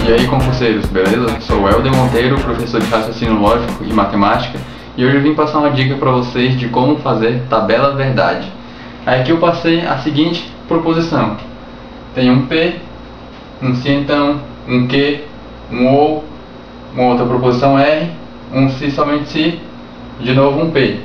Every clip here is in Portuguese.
E aí, concurseiros, beleza? Sou o Helder Monteiro, professor de raciocínio lógico e matemática, e hoje eu vim passar uma dica para vocês de como fazer tabela verdade. Aqui eu passei a seguinte proposição: tem um P, um se então, um que, um ou, uma outra proposição R, um se somente se, de novo um P.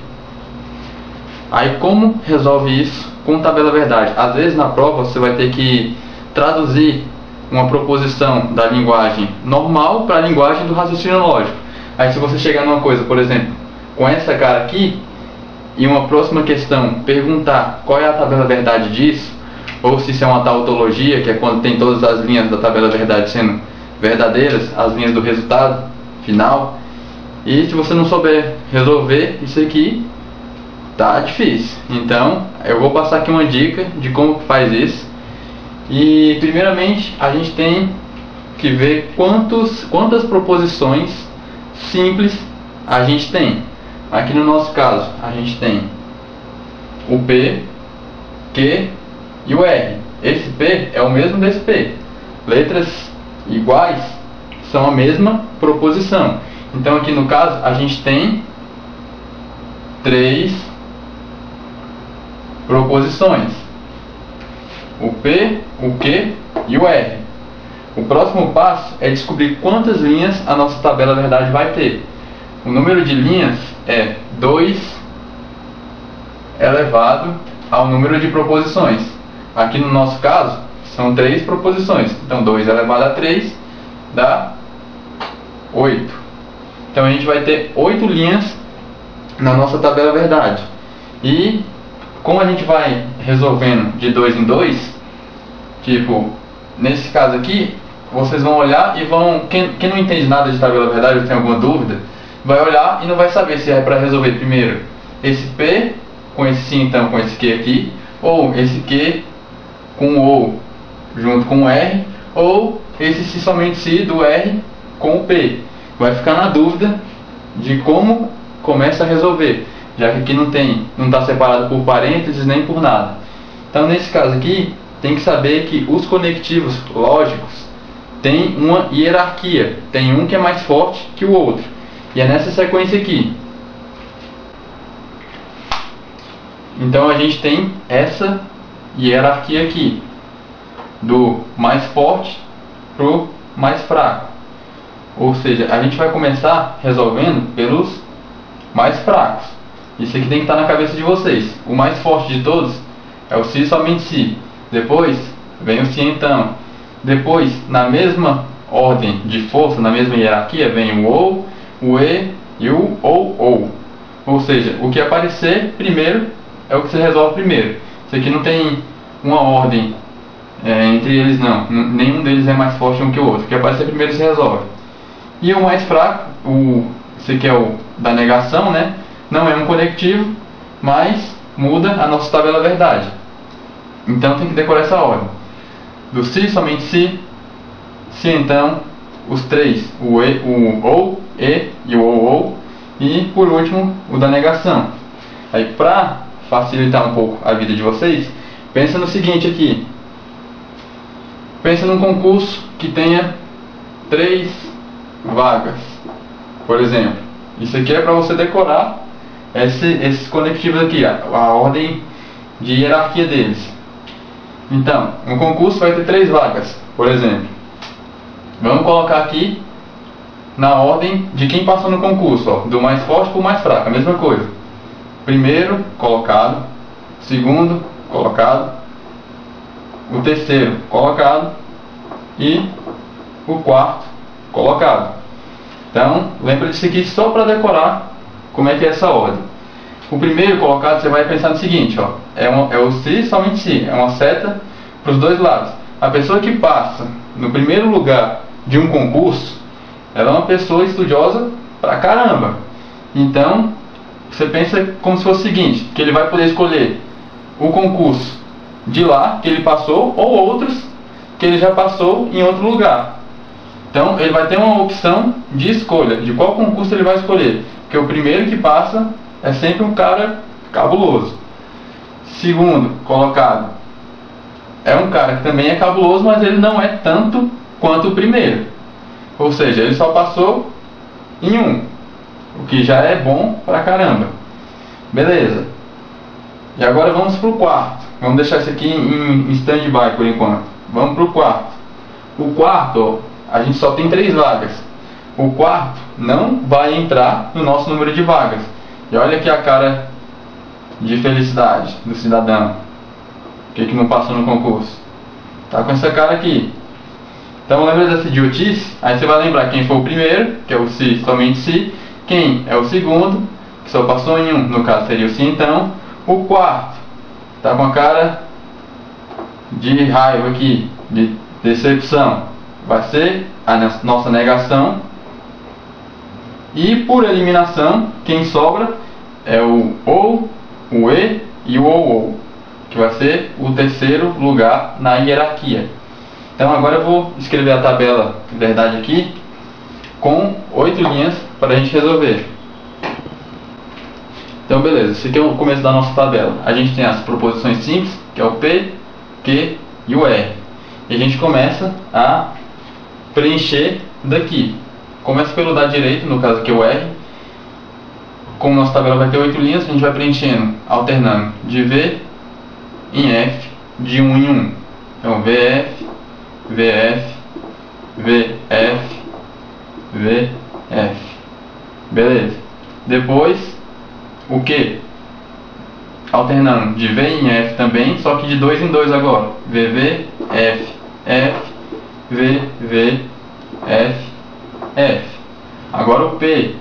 Aí como resolve isso com tabela verdade? Às vezes na prova você vai ter que traduzir uma proposição da linguagem normal para a linguagem do raciocínio lógico. Aí se você chegar numa coisa, por exemplo, com essa cara aqui, e uma próxima questão perguntar qual é a tabela verdade disso, ou se isso é uma tautologia, que é quando tem todas as linhas da tabela verdade sendo verdadeiras, as linhas do resultado final, e se você não souber resolver isso aqui, tá difícil. Então eu vou passar aqui uma dica de como faz isso. E primeiramente a gente tem que ver quantas proposições simples a gente tem. Aqui no nosso caso a gente tem o P, Q e o R. Esse P é o mesmo desse P. Letras iguais são a mesma proposição. Então aqui no caso a gente tem 3 proposições: o P, o Q e o R. O próximo passo é descobrir quantas linhas a nossa tabela verdade vai ter. O número de linhas é 2 elevado ao número de proposições. Aqui no nosso caso são 3 proposições. Então 2 elevado a 3 dá 8. Então a gente vai ter 8 linhas na nossa tabela verdade. E como a gente vai resolvendo de 2 em 2, tipo, nesse caso aqui, vocês vão olhar e vão... Quem não entende nada de tabela verdade ou tem alguma dúvida, vai olhar e não vai saber se é para resolver primeiro esse P com esse sim então com esse Q aqui, ou esse Q com o ou junto com o R, ou esse se somente se do R com o P. Vai ficar na dúvida de como começa a resolver, já que aqui não está separado por parênteses nem por nada. Então nesse caso aqui tem que saber que os conectivos lógicos têm uma hierarquia, tem um que é mais forte que o outro, e é nessa sequência aqui. Então a gente tem essa hierarquia aqui, do mais forte para o mais fraco. Ou seja, a gente vai começar resolvendo pelos mais fracos. Isso aqui tem que estar na cabeça de vocês. O mais forte de todos é o se somente se. Depois vem o se então. Depois, na mesma ordem de força, na mesma hierarquia, vem o ou, o e e o ou. Ou seja, o que aparecer primeiro é o que você resolve primeiro. Isso aqui não tem uma ordem entre eles não. Nenhum deles é mais forte um que o outro. O que aparecer primeiro você resolve. E o mais fraco, esse aqui é o da negação, né? Não é um conectivo, mas muda a nossa tabela verdade. Então tem que decorar essa ordem: do se, somente se então, os 3, o e, o ou, e e o ou, e por último o da negação. Aí para facilitar um pouco a vida de vocês, pensa no seguinte aqui: pensa num concurso que tenha 3 vagas, por exemplo. Isso aqui é para você decorar esses conectivos aqui, a ordem de hierarquia deles. Então, um concurso vai ter 3 vagas, por exemplo. Vamos colocar aqui na ordem de quem passou no concurso, ó, do mais forte para o mais fraco, a mesma coisa. Primeiro colocado, segundo colocado, o terceiro colocado e o quarto colocado. Então, lembra disso aqui só para decorar como é que é essa ordem. O primeiro colocado, você vai pensar no seguinte, ó, é o se, somente se, é uma seta para os dois lados. A pessoa que passa no primeiro lugar de um concurso, ela é uma pessoa estudiosa pra caramba. Então, você pensa como se fosse o seguinte, que ele vai poder escolher o concurso de lá, que ele passou, ou outros que ele já passou em outro lugar. Então, ele vai ter uma opção de escolha de qual concurso ele vai escolher, porque o primeiro que passa é sempre um cara cabuloso. Segundo colocado é um cara que também é cabuloso, mas ele não é tanto quanto o primeiro. Ou seja, ele só passou em um, o que já é bom pra caramba. Beleza. E agora vamos pro quarto. Vamos deixar isso aqui em stand-by por enquanto. Vamos pro quarto. O quarto, ó, a gente só tem 3 vagas. O quarto não vai entrar no nosso número de vagas. E olha aqui a cara de felicidade do cidadão. Que não passou no concurso. Tá com essa cara aqui. Então lembra dessa idiotice? Aí você vai lembrar quem foi o primeiro, que é o se, somente se. Quem é o segundo, que só passou em um, no caso seria o se então. O quarto, tá com a cara de raiva aqui, de decepção. Vai ser a nossa negação. E por eliminação, quem sobra é o ou, o e o ou, que vai ser o terceiro lugar na hierarquia. Então agora eu vou escrever a tabela de verdade aqui com 8 linhas para a gente resolver. Então beleza, esse aqui é o começo da nossa tabela. A gente tem as proposições simples, que é o P, Q e o R. E a gente começa a preencher daqui. Começa pelo da direita, no caso aqui é o R. Como nossa tabela vai ter 8 linhas, a gente vai preenchendo, alternando de V em F, de 1 em 1. Então VF, VF, VF, VF. Beleza. Depois o Q? Alternando de V em F também, só que de 2 em 2 agora. VV, F, F, VV, F, F. Agora o P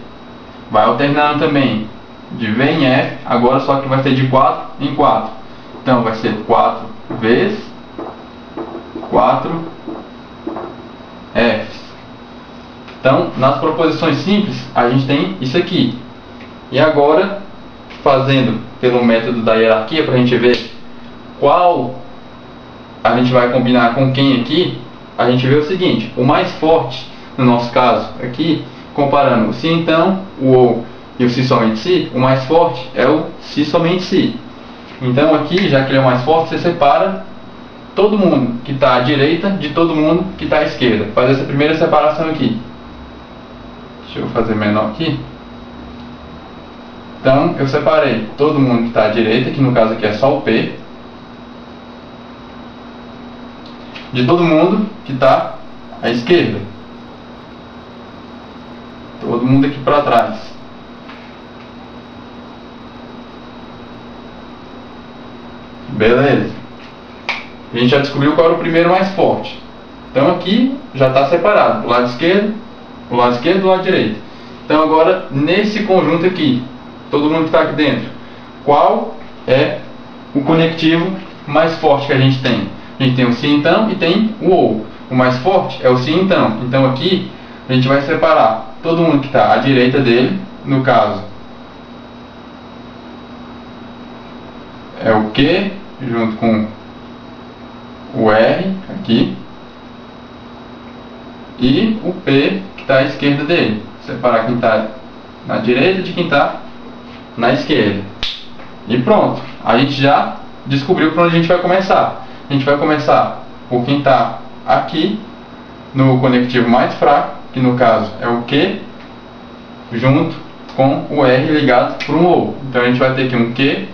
vai alternando também de V em F, agora só que vai ser de 4 em 4. Então vai ser 4 Vs, 4 Fs. Então nas proposições simples a gente tem isso aqui. E agora, fazendo pelo método da hierarquia, para a gente ver qual a gente vai combinar com quem aqui, a gente vê o seguinte: o mais forte, no nosso caso aqui, comparando o se então, o ou e o se somente se, o mais forte é o se somente se. Então aqui, já que ele é o mais forte, você separa todo mundo que está à direita de todo mundo que está à esquerda. Faz essa primeira separação aqui. Deixa eu fazer menor aqui. Então eu separei todo mundo que está à direita, que no caso aqui é só o P, de todo mundo que está à esquerda. Todo mundo aqui para trás. Beleza. A gente já descobriu qual era o primeiro mais forte. Então aqui já está separado. O lado esquerdo e o lado direito. Então agora nesse conjunto aqui, todo mundo que está aqui dentro, qual é o conectivo mais forte que a gente tem? A gente tem o se então e tem o ou. O mais forte é o se então. Então aqui a gente vai separar todo mundo que está à direita dele, no caso é o Q junto com o R aqui e o P que está à esquerda dele. Separar quem está na direita de quem está na esquerda. E pronto, a gente já descobriu para onde a gente vai começar. A gente vai começar por quem está aqui no conectivo mais fraco, que no caso é o Q, junto com o R ligado por um OU. Então a gente vai ter aqui um Q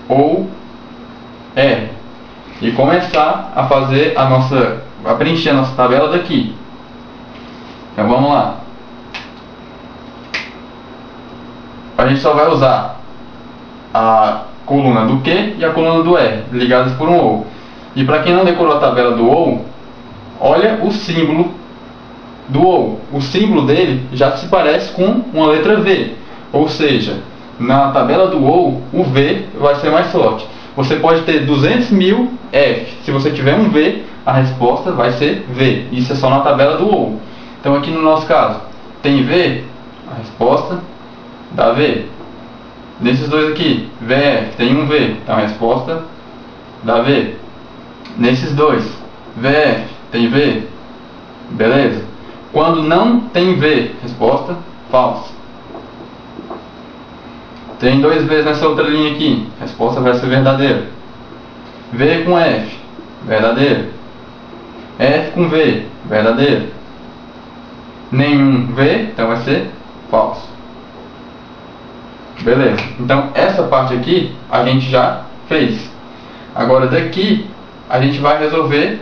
ou R. E começar a fazer a preencher a nossa tabela daqui. Então vamos lá. A gente só vai usar a coluna do Q e a coluna do R, ligadas por um OU. E para quem não decorou a tabela do OU, olha o símbolo do OU. O símbolo dele já se parece com uma letra V. Ou seja, na tabela do OU, o V vai ser mais forte. Você pode ter 200.000 F. Se você tiver um V, a resposta vai ser V. Isso é só na tabela do OU. Então aqui no nosso caso, tem V, a resposta dá V. Nesses dois aqui, VF, tem um V, então a resposta dá V. Nesses dois, VF, tem V, beleza? Quando não tem V, resposta falsa. Tem dois V's nessa outra linha aqui, resposta vai ser verdadeira. V com F, verdadeiro. F com V, verdadeiro. nenhum V, então vai ser falso. Beleza, então essa parte aqui a gente já fez. Agora daqui a gente vai resolver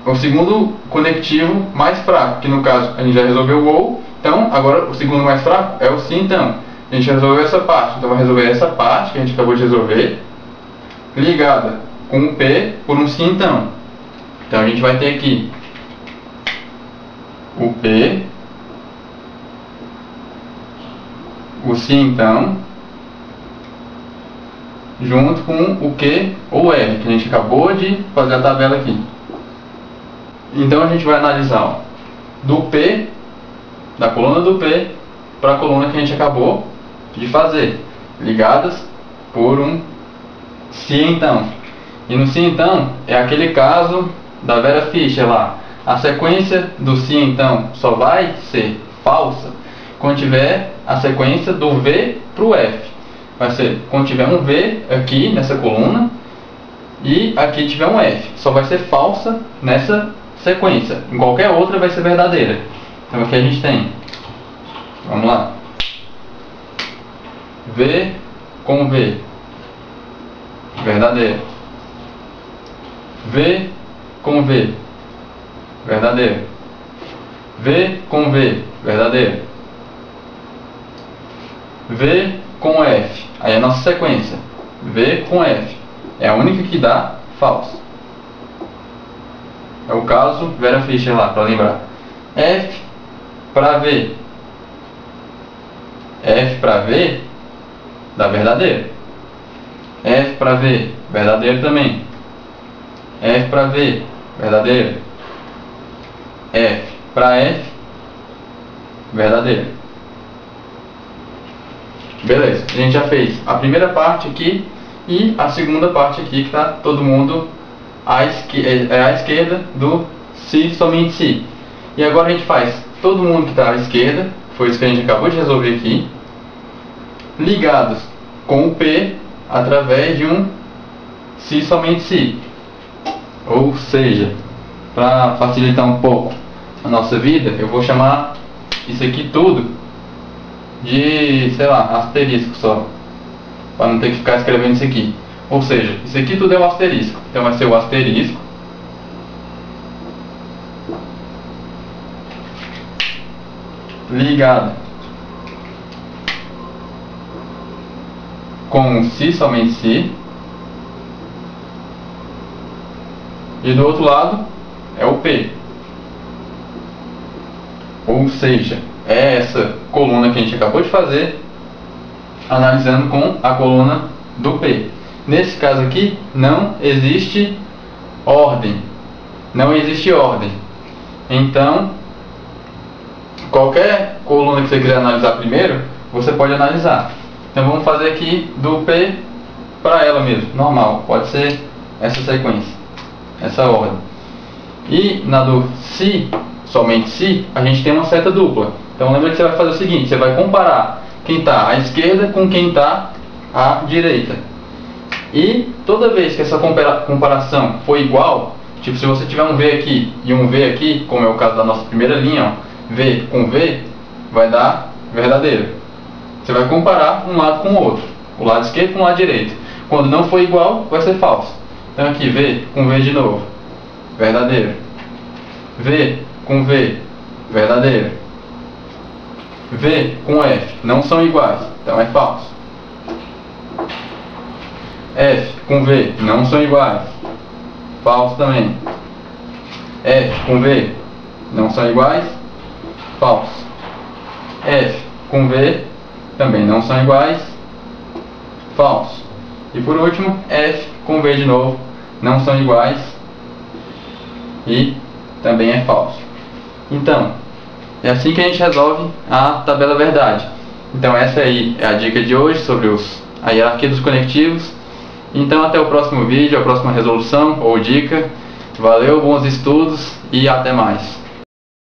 o segundo conectivo mais fraco, que no caso a gente já resolveu o OU, então agora o segundo mais fraco é o SI. Então a gente resolveu essa parte, então vai resolver essa parte que a gente acabou de resolver, ligada com um P por um SI. Então a gente vai ter aqui o P, o SI então, junto com o Q ou R, que a gente acabou de fazer a tabela aqui. Então a gente vai analisar, ó, do P, da coluna do P, para a coluna que a gente acabou de fazer, ligadas por um SI então. E no SI então, é aquele caso da Vera Fischer lá. A sequência do SI então só vai ser falsa quando tiver a sequência do V para o F. Vai ser quando tiver um V aqui nessa coluna e aqui tiver um F. Só vai ser falsa nessa sequência. Em qualquer outra vai ser verdadeira. Então aqui a gente tem, vamos lá, V com V, verdadeiro. V com V, verdadeiro. V com V, verdadeiro. V com F, aí é a nossa sequência, V com F, é a única que dá falso. É o caso Vera Fischer lá, para lembrar. F para V, F para V dá verdadeiro. F para V, verdadeiro também. F para V, verdadeiro. F para F, verdadeiro. Beleza, a gente já fez a primeira parte aqui e a segunda parte aqui, que está todo mundo à esquerda do SI, somente SI. E agora a gente faz todo mundo que está à esquerda, foi isso que a gente acabou de resolver aqui, ligados com o P através de um SI, somente SI. Ou seja, para facilitar um pouco a nossa vida, eu vou chamar isso aqui tudo de, sei lá, asterisco só, para não ter que ficar escrevendo isso aqui. Ou seja, isso aqui tudo é um asterisco, então vai ser o asterisco ligado com SI, somente SI, e do outro lado é o P. Ou seja, é essa coluna que a gente acabou de fazer, analisando com a coluna do P. Nesse caso aqui, não existe ordem. Não existe ordem. Então, qualquer coluna que você quiser analisar primeiro, você pode analisar. Então vamos fazer aqui do P para ela mesmo, normal. Pode ser essa sequência, essa ordem. E na do SI, somente SI, a gente tem uma seta dupla. Então lembra que você vai fazer o seguinte, você vai comparar quem está à esquerda com quem está à direita. E toda vez que essa comparação for igual, tipo se você tiver um V aqui e um V aqui, como é o caso da nossa primeira linha, ó, V com V, vai dar verdadeiro. Você vai comparar um lado com o outro, o lado esquerdo com o lado direito. Quando não for igual, vai ser falso. Então aqui V com V de novo, verdadeiro. V com V, verdadeiro. V com F não são iguais, então é falso. F com V não são iguais, falso também. F com V não são iguais, falso. F com V também não são iguais, falso. E por último, F com V de novo não são iguais e também é falso. Então, é assim que a gente resolve a tabela verdade. Então essa aí é a dica de hoje sobre a hierarquia dos conectivos. Então até o próximo vídeo, a próxima resolução ou dica. Valeu, bons estudos e até mais.